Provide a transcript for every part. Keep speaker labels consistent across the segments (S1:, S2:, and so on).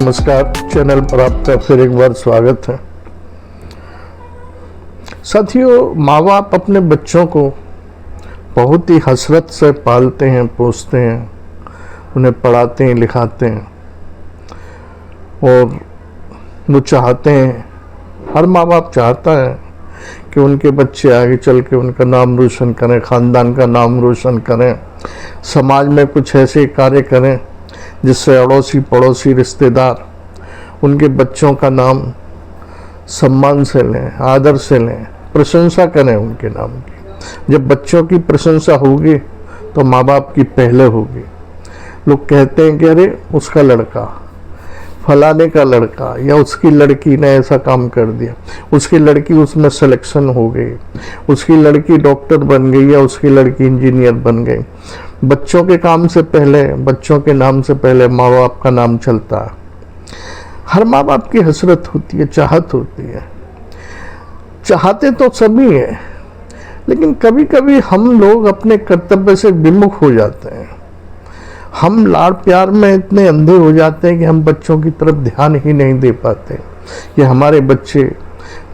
S1: नमस्कार, चैनल पर आपका फिर एक बार स्वागत है। साथियों, माँ बाप अपने बच्चों को बहुत ही हसरत से पालते हैं, पोसते हैं, उन्हें पढ़ाते हैं, लिखाते हैं और वो चाहते हैं, हर माँ बाप चाहता है कि उनके बच्चे आगे चल के उनका नाम रोशन करें, ख़ानदान का नाम रोशन करें, समाज में कुछ ऐसे कार्य करें जिससे अड़ोसी पड़ोसी रिश्तेदार उनके बच्चों का नाम सम्मान से लें, आदर से लें, प्रशंसा करें उनके नाम की। जब बच्चों की प्रशंसा होगी तो माँ बाप की पहले होगी। लोग कहते हैं कि अरे उसका लड़का, फलाने का लड़का या उसकी लड़की ने ऐसा काम कर दिया, उसकी लड़की उसमें सिलेक्शन हो गई, उसकी लड़की डॉक्टर बन गई या उसकी लड़की इंजीनियर बन गई। बच्चों के काम से पहले, बच्चों के नाम से पहले माँ बाप का नाम चलता है। हर माँ बाप की हसरत होती है, चाहत होती है। चाहते तो सभी हैं, लेकिन कभी कभी हम लोग अपने कर्तव्य से विमुख हो जाते हैं। हम लाड़ प्यार में इतने अंधे हो जाते हैं कि हम बच्चों की तरफ ध्यान ही नहीं दे पाते कि हमारे बच्चे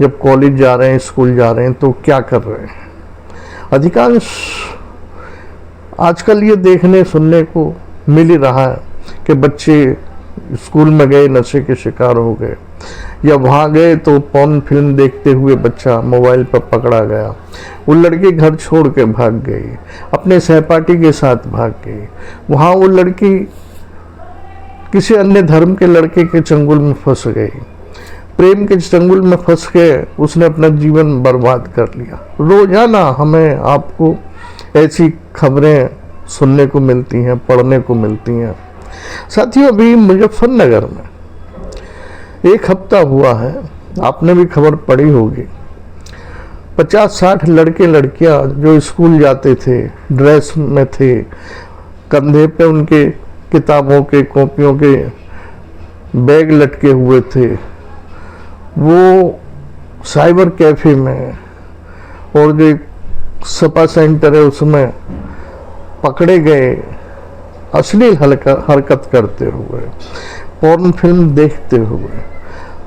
S1: जब कॉलेज जा रहे हैं, स्कूल जा रहे हैं तो क्या कर रहे हैं। अधिकांश आजकल ये देखने सुनने को मिल ही रहा है कि बच्चे स्कूल में गए, नशे के शिकार हो गए, या वहाँ गए तो पॉर्न फिल्म देखते हुए बच्चा मोबाइल पर पकड़ा गया। वो लड़की घर छोड़ के भाग गई, अपने सहपाठी के साथ भाग गई। वहाँ वो लड़की किसी अन्य धर्म के लड़के के चंगुल में फंस गई, प्रेम के चंगुल में फंस के उसने अपना जीवन बर्बाद कर लिया। रोजाना हमें आपको ऐसी खबरें सुनने को मिलती हैं, पढ़ने को मिलती हैं। साथियों, अभी मुजफ्फरनगर में एक हफ्ता हुआ है, आपने भी खबर पढ़ी होगी। 50-60 लड़के लड़कियां जो स्कूल जाते थे, ड्रेस में थे, कंधे पे उनके किताबों के, कॉपियों के बैग लटके हुए थे, वो साइबर कैफे में और जो सपा सेंटर है उसमें पकड़े गए, अश्लील हरकत करते हुए, पॉर्न फिल्म देखते हुए।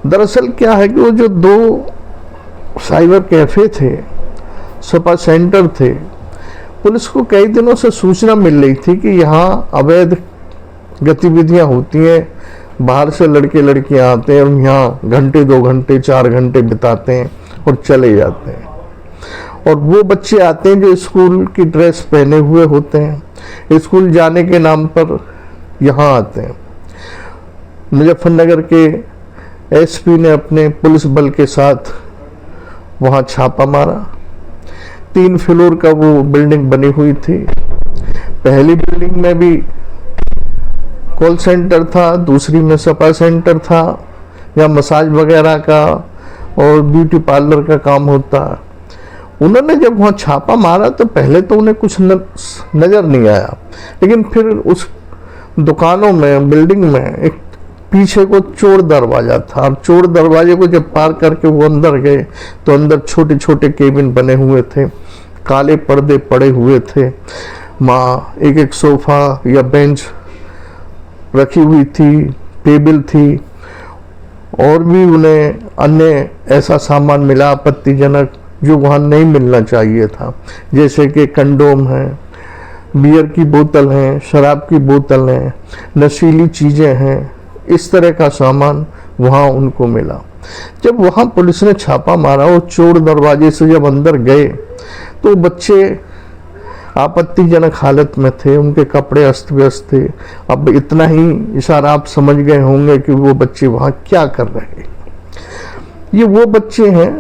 S1: दरअसल क्या है कि वो जो 2 साइबर कैफे थे, सपा सेंटर थे, पुलिस को कई दिनों से सूचना मिल रही थी कि यहाँ अवैध गतिविधियाँ होती हैं। बाहर से लड़के लड़कियाँ आते हैं और यहाँ घंटे, 2 घंटे, 4 घंटे बिताते हैं और चले जाते हैं। और वो बच्चे आते हैं जो स्कूल की ड्रेस पहने हुए होते हैं, स्कूल जाने के नाम पर यहाँ आते हैं। मुजफ्फरनगर के एसपी ने अपने पुलिस बल के साथ वहाँ छापा मारा। 3 फ्लोर का वो बिल्डिंग बनी हुई थी। पहली बिल्डिंग में भी कॉल सेंटर था, दूसरी में सपा सेंटर था, या मसाज वगैरह का और ब्यूटी पार्लर का काम होता। उन्होंने जब वहाँ छापा मारा तो पहले तो उन्हें कुछ नज़र नहीं आया, लेकिन फिर उस दुकानों में, बिल्डिंग में एक पीछे को चोर दरवाज़ा था, और चोर दरवाजे को जब पार करके वो अंदर गए तो अंदर छोटे छोटे केबिन बने हुए थे, काले पर्दे पड़े हुए थे, माँ एक सोफ़ा या बेंच रखी हुई थी, टेबल थी, और भी उन्हें अन्य ऐसा सामान मिला आपत्तिजनक जो वहाँ नहीं मिलना चाहिए था, जैसे कि कंडोम है, बियर की बोतल हैं, शराब की बोतल हैं, नशीली चीज़ें हैं। इस तरह का सामान वहाँ उनको मिला। जब वहाँ पुलिस ने छापा मारा और चोर दरवाजे से जब अंदर गए तो बच्चे आपत्तिजनक हालत में थे, उनके कपड़े अस्त व्यस्त थे। अब इतना ही इशारा आप समझ गए होंगे कि वो बच्चे वहाँ क्या कर रहे हैं। ये वो बच्चे हैं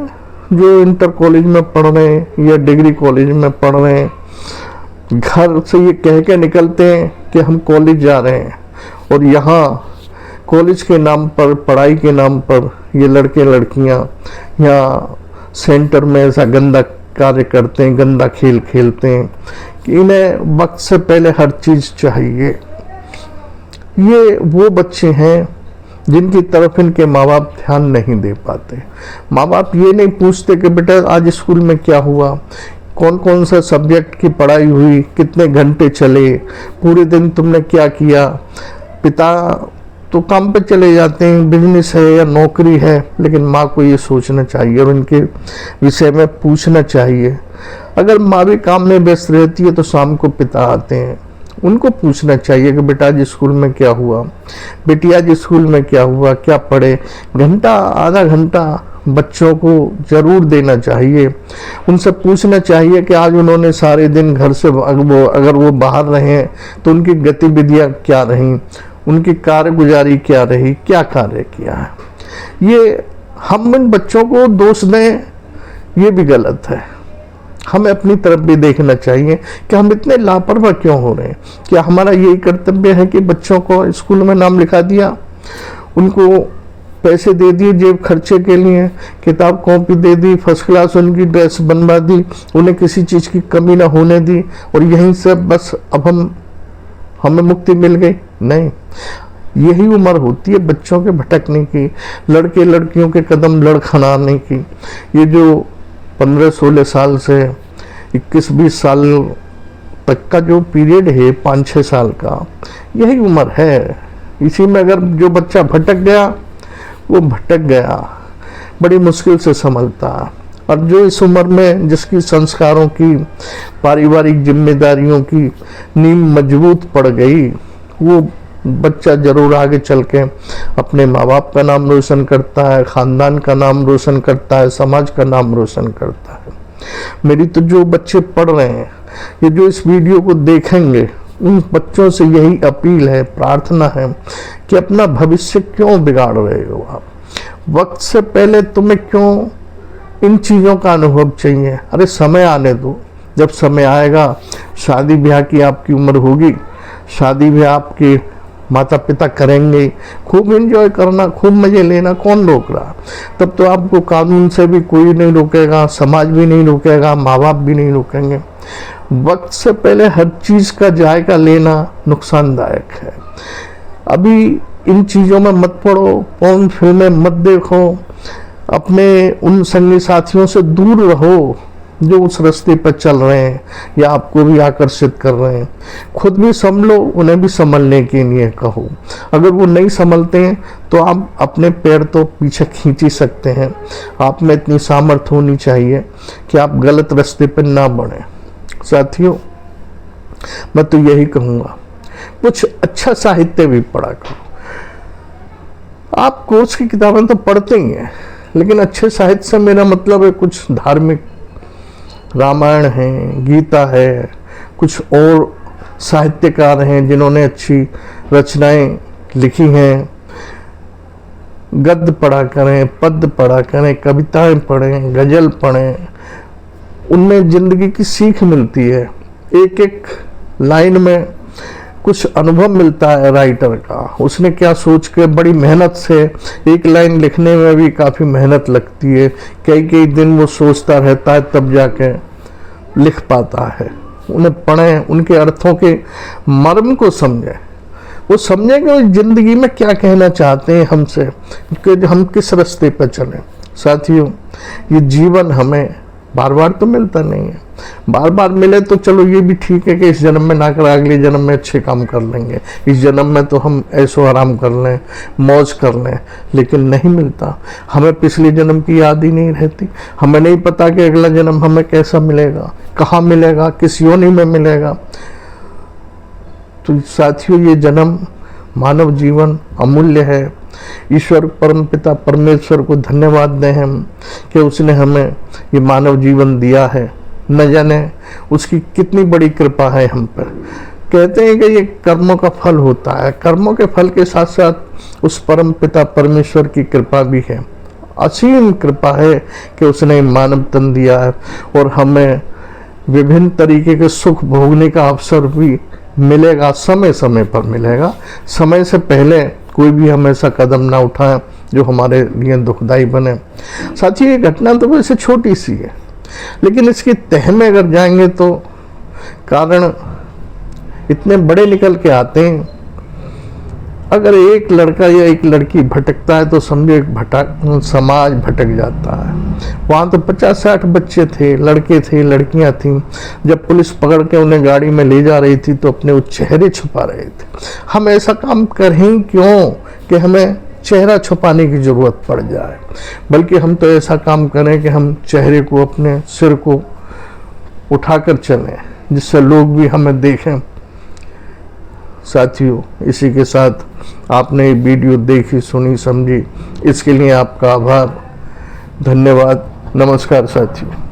S1: जो इंटर कॉलेज में पढ़ रहे हैं या डिग्री कॉलेज में पढ़ रहे हैं, घर से ये कह के निकलते हैं कि हम कॉलेज जा रहे हैं, और यहाँ कॉलेज के नाम पर, पढ़ाई के नाम पर ये लड़के लड़कियाँ यहाँ सेंटर में ऐसा गंदा कार्य करते हैं, गंदा खेल खेलते हैं कि इन्हें वक्त से पहले हर चीज़ चाहिए। ये वो बच्चे हैं जिनकी तरफ इनके माँ बाप ध्यान नहीं दे पाते। माँ बाप ये नहीं पूछते कि बेटा आज स्कूल में क्या हुआ, कौन कौन सा सब्जेक्ट की पढ़ाई हुई, कितने घंटे चले, पूरे दिन तुमने क्या किया। पिता तो काम पे चले जाते हैं, बिजनेस है या नौकरी है, लेकिन माँ को ये सोचना चाहिए और इनके विषय में पूछना चाहिए। अगर माँ भी काम में व्यस्त रहती है तो शाम को पिता आते हैं, उनको पूछना चाहिए कि बेटा आज स्कूल में क्या हुआ, बेटी आज स्कूल में क्या हुआ, क्या पढ़े। घंटा आधा घंटा बच्चों को जरूर देना चाहिए। उनसे पूछना चाहिए कि आज उन्होंने सारे दिन घर से अगर वो बाहर रहे तो उनकी गतिविधियां क्या रहीं, उनकी कारगुजारी क्या रही, क्या कार्य किया है। ये हम इन बच्चों को दोष दें, ये भी गलत है। हमें अपनी तरफ भी देखना चाहिए कि हम इतने लापरवाह क्यों हो रहे हैं। क्या हमारा यही कर्तव्य है कि बच्चों को स्कूल में नाम लिखा दिया, उनको पैसे दे दिए जेब खर्चे के लिए, किताब कॉपी दे दी, फर्स्ट क्लास उनकी ड्रेस बनवा दी, उन्हें किसी चीज़ की कमी ना होने दी, और यहीं से बस अब हमें मुक्ति मिल गई? नहीं, यही उम्र होती है बच्चों के भटकने की, लड़के लड़कियों के कदम लड़खड़ाने की। ये जो 15-16 साल से 21-20 साल तक का जो पीरियड है, 5-6 साल का, यही उम्र है। इसी में अगर जो बच्चा भटक गया वो भटक गया, बड़ी मुश्किल से संभलता। और जो इस उम्र में जिसकी संस्कारों की, पारिवारिक जिम्मेदारियों की नींव मजबूत पड़ गई, वो बच्चा जरूर आगे चल के अपने माँ बाप का नाम रोशन करता है, ख़ानदान का नाम रोशन करता है, समाज का नाम रोशन करता है। मेरी तो जो बच्चे पढ़ रहे हैं, ये जो इस वीडियो को देखेंगे, उन बच्चों से यही अपील है, प्रार्थना है कि अपना भविष्य क्यों बिगाड़ रहे हो आप? वक्त से पहले तुम्हें क्यों इन चीज़ों का अनुभव चाहिए? अरे समय आने दो, जब समय आएगा, शादी ब्याह की आपकी उम्र होगी, शादी ब्याह आपके माता पिता करेंगे, खूब एंजॉय करना, खूब मजे लेना, कौन रोक रहा? तब तो आपको कानून से भी कोई नहीं रोकेगा, समाज भी नहीं रोकेगा, माँ बाप भी नहीं रोकेंगे। वक्त से पहले हर चीज़ का जायका लेना नुकसानदायक है। अभी इन चीज़ों में मत पड़ो, पॉर्न फिल्में मत देखो, अपने उन संगी साथियों से दूर रहो जो उस रास्ते पर चल रहे हैं या आपको भी आकर्षित कर रहे हैं। खुद भी संभलो, उन्हें भी संभलने के लिए कहो। अगर वो नहीं संभलते हैं तो आप अपने पैर तो पीछे खींच ही सकते हैं। आप में इतनी सामर्थ्य होनी चाहिए कि आप गलत रास्ते पर ना बढ़ें। साथियों, मैं तो यही कहूँगा, कुछ अच्छा साहित्य भी पढ़ा करो। आप कोर्स की किताबें तो पढ़ते ही हैं, लेकिन अच्छे साहित्य से मेरा मतलब है कुछ धार्मिक, रामायण है, गीता है, कुछ और साहित्यकार हैं जिन्होंने अच्छी रचनाएं लिखी हैं। गद्य पढ़ा करें, पद्य पढ़ा करें, कविताएं पढ़ें, गजल पढ़ें, उनमें जिंदगी की सीख मिलती है। एक एक लाइन में कुछ अनुभव मिलता है राइटर का, उसने क्या सोच के, बड़ी मेहनत से, एक लाइन लिखने में भी काफ़ी मेहनत लगती है, कई कई दिन वो सोचता रहता है तब जाके लिख पाता है। उन्हें पढ़ें, उनके अर्थों के मर्म को समझें, वो समझें कि ज़िंदगी में क्या कहना चाहते हैं हमसे, कि हम किस रास्ते पर चलें। साथियों, ये जीवन हमें बार बार तो मिलता नहीं है। बार बार मिले तो चलो ये भी ठीक है कि इस जन्म में ना कर अगले जन्म में अच्छे काम कर लेंगे, इस जन्म में तो हम ऐशो आराम कर लें, मौज कर लें, लेकिन नहीं मिलता। हमें पिछले जन्म की याद ही नहीं रहती, हमें नहीं पता कि अगला जन्म हमें कैसा मिलेगा, कहाँ मिलेगा, किस योनि में मिलेगा। तो साथियों, ये जन्म, मानव जीवन अमूल्य है। ईश्वर परम पिता परमेश्वर को धन्यवाद दें हम कि उसने हमें ये मानव जीवन दिया है। न जाने उसकी कितनी बड़ी कृपा है हम पर। कहते हैं कि ये कर्मों का फल होता है, कर्मों के फल के साथ साथ उस परम पिता परमेश्वर की कृपा भी है। असीम कृपा है कि उसने मानव तन दिया है और हमें विभिन्न तरीके के सुख भोगने का अवसर भी मिलेगा, समय समय पर मिलेगा। समय से पहले कोई भी हम ऐसा कदम ना उठाएं जो हमारे लिए दुखदाई बने। साथियों, ये घटना तो वैसे छोटी सी है, लेकिन इसकी तह में अगर जाएंगे तो कारण इतने बड़े निकल के आते हैं। अगर एक लड़का या एक लड़की भटकता है तो समझो एक समाज भटक जाता है। वहाँ तो 50-60 बच्चे थे, लड़के थे, लड़कियाँ थीं। जब पुलिस पकड़ के उन्हें गाड़ी में ले जा रही थी तो अपने वो चेहरे छुपा रहे थे। हम ऐसा काम करें क्यों कि हमें चेहरा छुपाने की ज़रूरत पड़ जाए, बल्कि हम तो ऐसा काम करें कि हम चेहरे को, अपने सिर को उठाकर चलें, जिससे लोग भी हमें देखें। साथियों, इसी के साथ आपने ये वीडियो देखी, सुनी, समझी, इसके लिए आपका आभार, धन्यवाद। नमस्कार साथियों।